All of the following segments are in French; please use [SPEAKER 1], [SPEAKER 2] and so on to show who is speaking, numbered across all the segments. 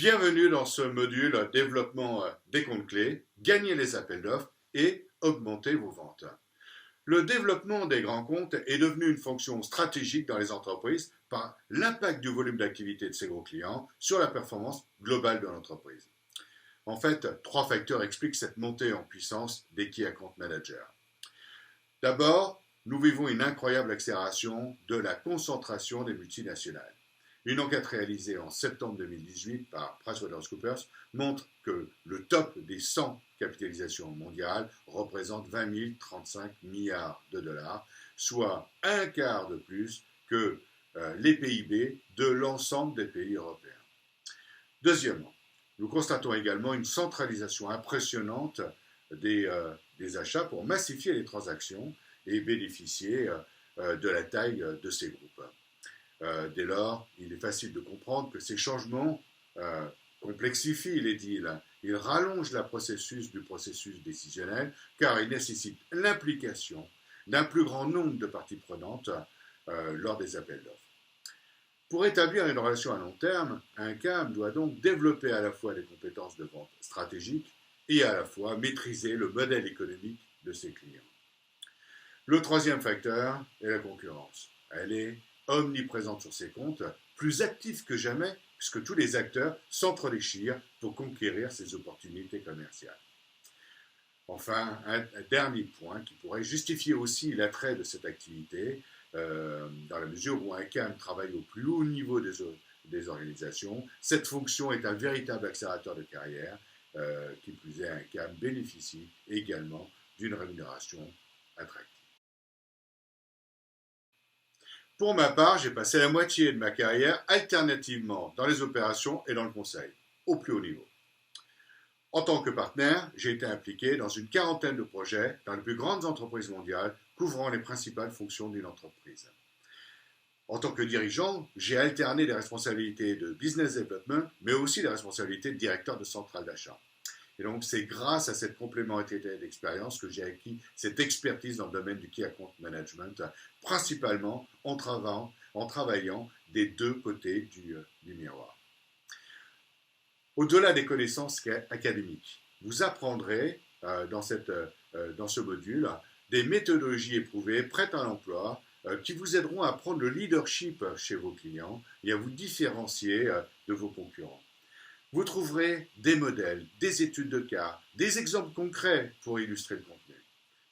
[SPEAKER 1] Bienvenue dans ce module développement des comptes clés, gagner les appels d'offres et augmenter vos ventes. Le développement des grands comptes est devenu une fonction stratégique dans les entreprises par l'impact du volume d'activité de ces gros clients sur la performance globale de l'entreprise. En fait, trois facteurs expliquent cette montée en puissance des Key Account Managers. D'abord, nous vivons une incroyable accélération de la concentration des multinationales. Une enquête réalisée en septembre 2018 par PricewaterhouseCoopers montre que le top des 100 capitalisations mondiales représente 20 035 milliards de dollars, soit un quart de plus que les PIB de l'ensemble des pays européens. Deuxièmement, nous constatons également une centralisation impressionnante des achats pour massifier les transactions et bénéficier de la taille de ces groupes. Dès lors, il est facile de comprendre que ces changements complexifient les deals. Ils rallongent le processus décisionnel car ils nécessitent l'implication d'un plus grand nombre de parties prenantes lors des appels d'offres. Pour établir une relation à long terme, un CAM doit donc développer à la fois des compétences de vente stratégiques et à la fois maîtriser le modèle économique de ses clients. Le troisième facteur est la concurrence. Elle est omniprésente sur ses comptes, plus active que jamais, puisque tous les acteurs s'entre-déchirent pour conquérir ces opportunités commerciales. Enfin, un dernier point qui pourrait justifier aussi l'attrait de cette activité, dans la mesure où un CAM travaille au plus haut niveau des organisations, cette fonction est un véritable accélérateur de carrière, qui plus est, un CAM bénéficie également d'une rémunération attractive. Pour ma part, j'ai passé la moitié de ma carrière alternativement dans les opérations et dans le conseil, au plus haut niveau. En tant que partenaire, j'ai été impliqué dans une quarantaine de projets dans les plus grandes entreprises mondiales couvrant les principales fonctions d'une entreprise. En tant que dirigeant, j'ai alterné des responsabilités de business development, mais aussi des responsabilités de directeur de centrale d'achat. Et donc, c'est grâce à cette complémentarité d'expérience que j'ai acquis cette expertise dans le domaine du Key Account Management, principalement en travaillant des deux côtés du miroir. Au-delà des connaissances académiques, vous apprendrez dans ce module des méthodologies éprouvées, prêtes à l'emploi, qui vous aideront à prendre le leadership chez vos clients et à vous différencier de vos concurrents. Vous trouverez des modèles, des études de cas, des exemples concrets pour illustrer le contenu.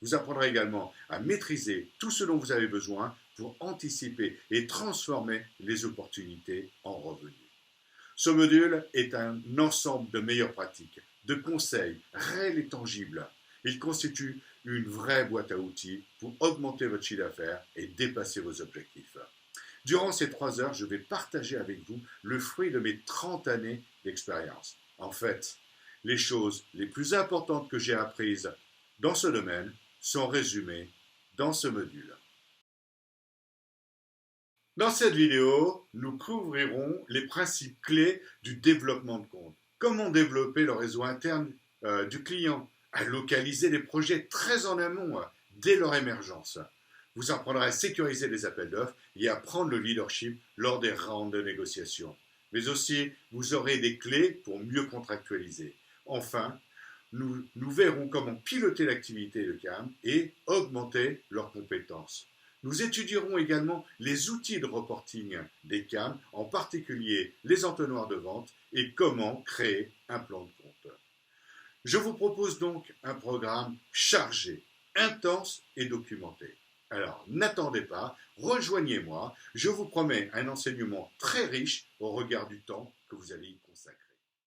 [SPEAKER 1] Vous apprendrez également à maîtriser tout ce dont vous avez besoin pour anticiper et transformer les opportunités en revenus. Ce module est un ensemble de meilleures pratiques, de conseils réels et tangibles. Il constitue une vraie boîte à outils pour augmenter votre chiffre d'affaires et dépasser vos objectifs. Durant ces 3 heures, je vais partager avec vous le fruit de mes 30 années d'expérience. En fait, les choses les plus importantes que j'ai apprises dans ce domaine sont résumées dans ce module. Dans cette vidéo, nous couvrirons les principes clés du développement de compte. Comment développer le réseau interne du client, à localiser des projets très en amont dès leur émergence. Vous apprendrez à sécuriser les appels d'offres et à prendre le leadership lors des rounds de négociation. Mais aussi, vous aurez des clés pour mieux contractualiser. Enfin, nous verrons comment piloter l'activité de CAM et augmenter leurs compétences. Nous étudierons également les outils de reporting des CAM, en particulier les entonnoirs de vente et comment créer un plan de compte. Je vous propose donc un programme chargé, intense et documenté. Alors, n'attendez pas, rejoignez-moi, je vous promets un enseignement très riche au regard du temps que vous allez y consacrer.